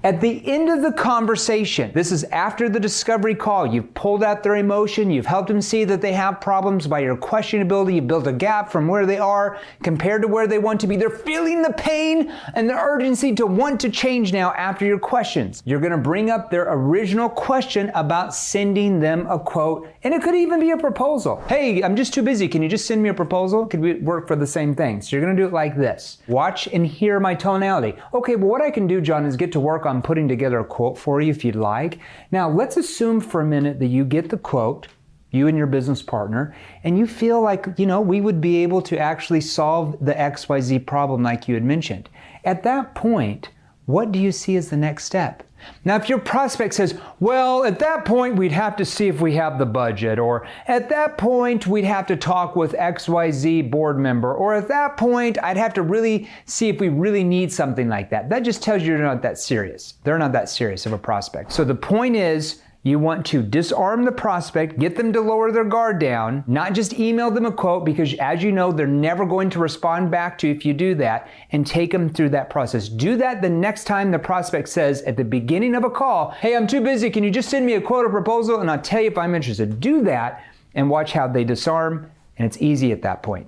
At the end of the conversation, this is after the discovery call, you've pulled out their emotion, you've helped them see that they have problems by your question ability, you built a gap from where they are compared to where they want to be. They're feeling the pain and the urgency to want to change now after your questions. You're going to bring up their original question about sending them a quote, and it could even be a proposal. Hey, I'm just too busy. Can you just send me a proposal? Could we work for the same thing? So you're going to do it like this. Watch and hear my tonality. Okay, well, what I can do, John, is get to work on putting together a quote for you if you'd like. Now, let's assume for a minute that you get the quote, you and your business partner, and you feel like, we would be able to actually solve the XYZ problem like you had mentioned. At that point, what do you see as the next step? Now, if your prospect says, well, at that point, we'd have to see if we have the budget, or at that point, we'd have to talk with XYZ board member, or at that point, I'd have to really see if we really need something like that. That just tells you you're not that serious. They're not that serious of a prospect. So the point is, you want to disarm the prospect, get them to lower their guard down, not just email them a quote, because as you know, they're never going to respond back to you if you do that, and take them through that process. Do that the next time the prospect says at the beginning of a call, hey, I'm too busy, can you just send me a quote or proposal and I'll tell you if I'm interested. Do that and watch how they disarm, and it's easy at that point.